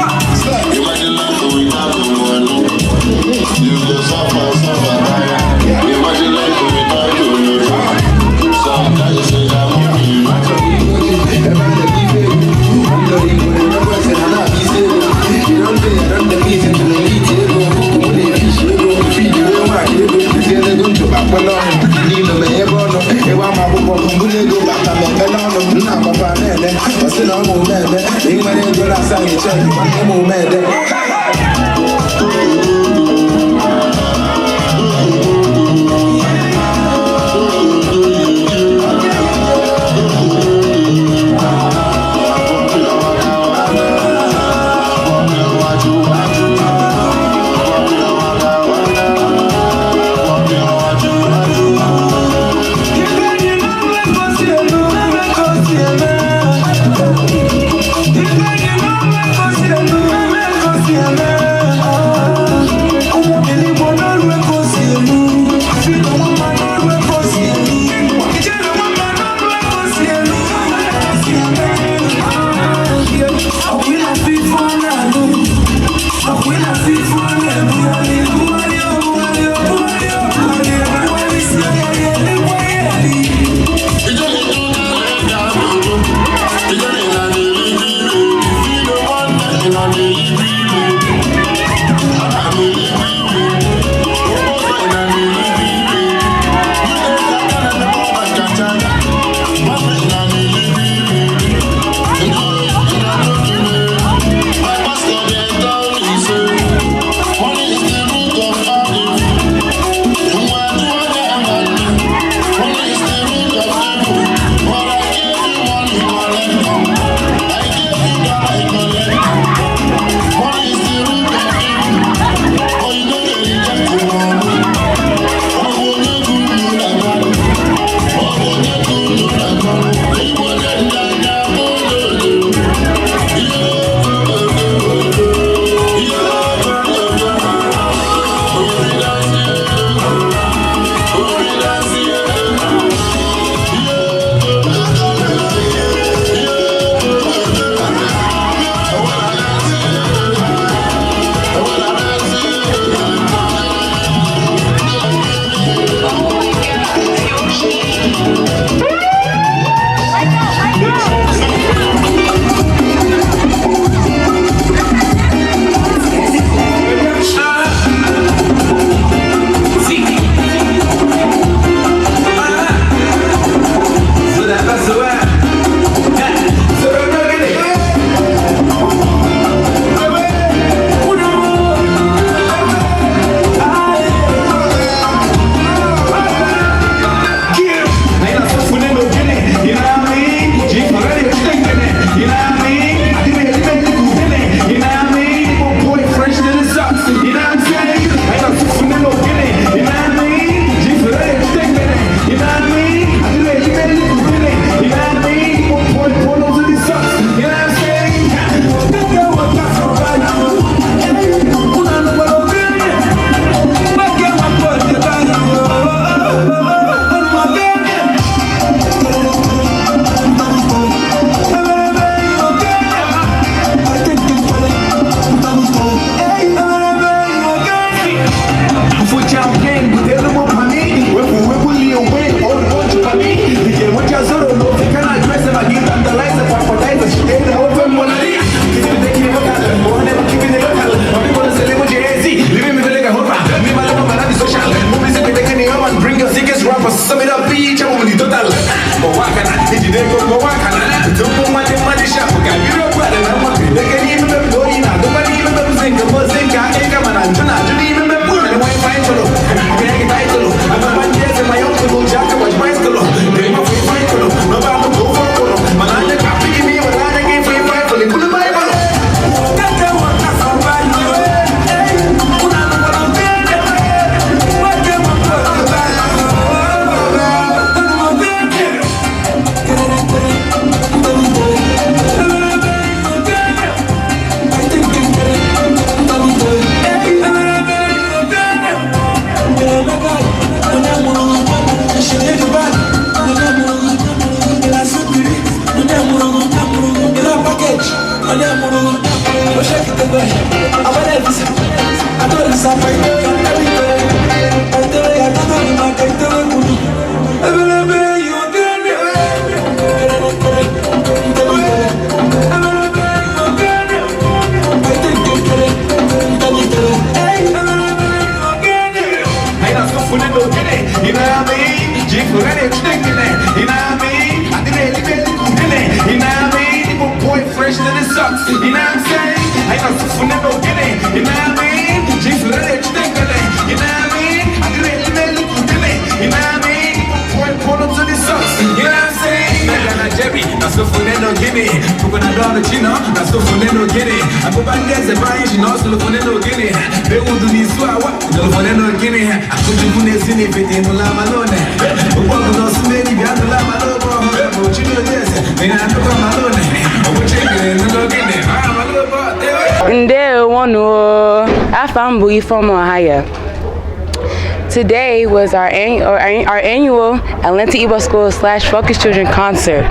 Today was our annual Atlanta Igbo School / Focus Children concert.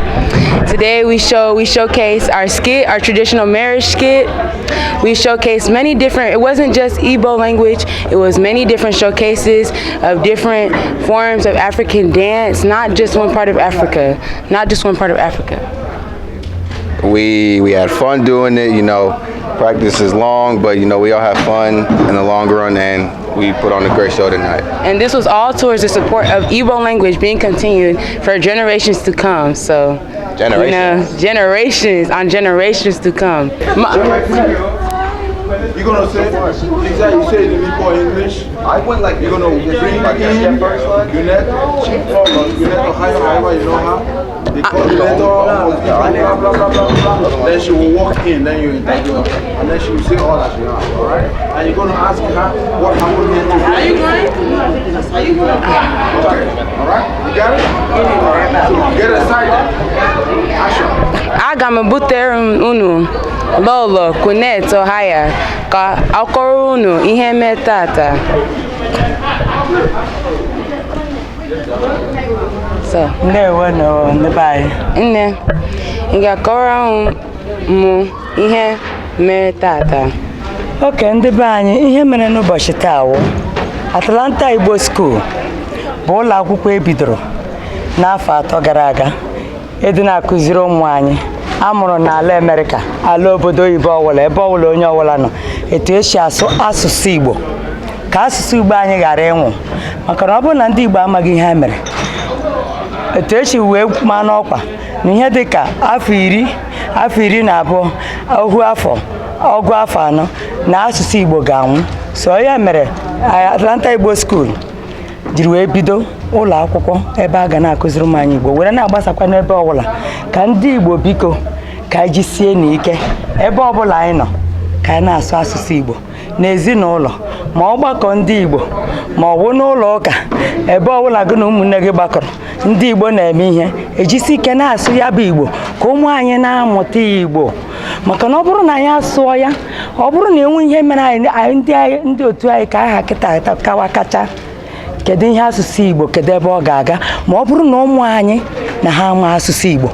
Today we showcase our skit, our traditional marriage skit. We showcased many different, it wasn't just Igbo language, it was many different showcases of different forms of African dance, not just one part of Africa, We had fun doing it, you know. Practice is long, but you know, we all have fun in the long run, and we put on a great show tonight. And this was all towards the support of Igbo language being continued for generations to come. So, generations, you know, generations to come. You're gonna say, Lisa, you say it in English. I went like you're gonna bring in Unit, Ohio, you know how? They call it then she will walk in, then you interview her, and then she will say all that she has, alright? And you're gonna ask her what happened here today. Are you going? Okay, alright? You got it? Alright, so get excited. Action. Aga m butere unu Lolo Kunet Ohio ka akọrọ unu ihe mee tata. So, ndewo no ndị be anyị. Nne, ị ga-akọrọ mụ ihe mere tata? Oke, ndị be anyị, ihe mere n'ụbọchị taa wụ Atlanta Igbo School bụ ụlọ akwụkwọ ebidoro n'afọ 3 gara aga. Ịdị na-akụziri ụmụ anyị amụrụ n'ala Amerịka, ala obodo oyibo ọwụla, ebe ọwụla onye ọwụla nọ, etu esi asụ asụsụ Igbo ka asụsụ Igbo anyị ghara ịnwụ, maka na ọ bụrụ na ndị Igbo amaghị ihe ha mere, etu esi wee maa n'ọkwa na ihe dị ka afọ 12 ohu afọ ọgụ afọ 4 na asụsụ Igbo ga-anwụ. So ya mere Atlanta Igbo School jiri wee bido ụlọ akwụkwọ ebe a ga na-akụziri ụmụ anyị Igbo were na-agbasakwa n'ebe ọbụla ka ndị Igbo biko ka anyị jisie n'ike ebe ọbụla anyị nọ ka anyị na-asụ asụsụ Igbo n'ezinụlọ ma ọgbakọ ndị Igbo ma ọ bụ n'ụlọ ụka, ebe ọbụla gị na ụmụnne gị gbakọrọ ndị Igbo na-eme ihe, ejisi ike na-asụ ya bụ Igbo ka ụmụ anyị na-amụta Igbo, maka na ọ bụrụ na anyị asụọ ya, ọ bụrụ na enwe ihe mere anyị ndị otu anyị ka aha kịta kawa kacha kedu ihe asụsụ Igbo, kedu ebe ọ ga-aga ma ọ bụrụ na ụmụ anyị na ha ama asụsụ Igbo.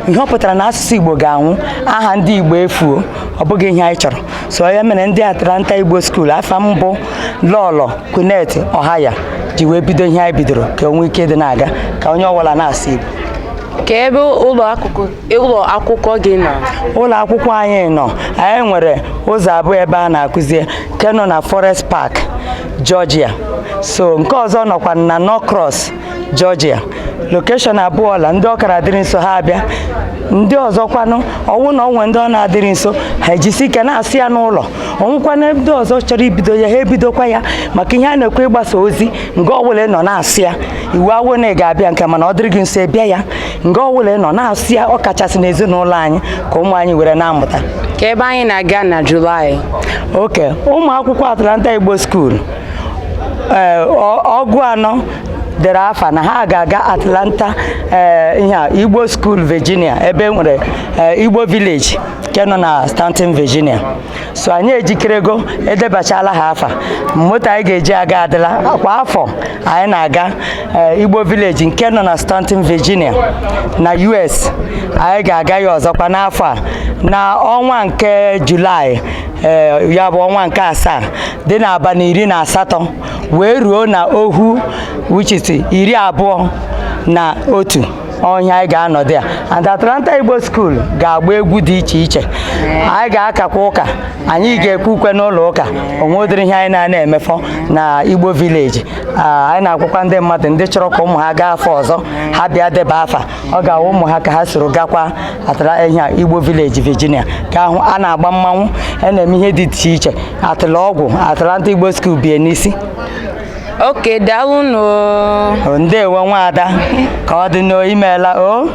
Ihe ọ pụtara na asụsụ Igbo ga-anwụ, aha ndị Igbo efuo, ọ bụghị ihe anyị chọrọ. So ya mere ndị Atlanta Igbo School afa mbụ Lolo Kunet Ohio ji wee bido ihe anyị bidoro ka onwe ike dị na-aga ka onye ọbụla na-asụ Igbo. Ka ebe ụlọ akwụkwọ gị nọ? Ụlọ akwụkwọ anyị nọ, anyị nwere ụzọ abụọ ebe a na-akụzi, nke nọ na Forest Park, Georgia. So nke ọzọ nọkwa na Norcross, Georgia. Location abụọ la ndị ọkara dịrị nso ha abịa, ndị ọzọkwanụ ọwụ na onwe ndị ọ na-adịrị nso ha ejisi ike na-asị ya n'ụlọ. Onwekwana ndị ọzọ chọrọ ibido ya ha ebidokwa ya, maka ihe a na-ekwe ịgbasa ozi nga ọbụla nọ na-asị ya. Iwu awụ na ị ga-abịa nke mana ọ dịrị gị nso bịa ya, nga ọbụla nọ na-asị ya, ọ kachasị n'ezinụlọ anyị ka ụmụ anyị were na-amụta. Ka ebe anyị na-aga na Julaị. Oke, ụmụ akwụkwọ Atlanta Igbo School ọgụ 4 dere afa na ha ga-aga Atlanta Igbo School Virginia, ebe nwere Igbo Village nke nọ na Stanton, Virginia. So anyị ejikerego edebachala ha afa, moto anyị ga-eji aga adịla. Kwa afọ anyị na-aga Igbo Village nke nọ na Stanton, Virginia na US. Anyị ga-aga ya ọzọkwa n'afọ a na ọnwa nke Julaị, ya bụ ọnwa nke 7 dị n'abalị 18 wee ruo na ohu which is 21 ọhịa anyị ga-anọdụ ya. And Atlanta Igbo School ga-agba egwu dị iche iche, anyị ga-akakwa ụka, anyị ga-ekwu ukwe n'ụlọ ụka, onwe ụdịrị ihe anyị na-emefọ na Igbo Village. Anyị na-agwakwa ndị mmadụ ndị chọrọ ka ụmụ ha gaa afọ ọzọ ha bịa deba afa, ọ ga-awụ ụmụ ha ka ha soro gakwa Igbo Village, Virginia, ka ahụ a na-agba mmanwụ, a na-eme ihe dị iche iche, atụla ọgwụ. Atlanta Igbo School bie n'isi. Okay, daalụ nụ. Ndewo nwaada, ka ọ dị n'imeela o.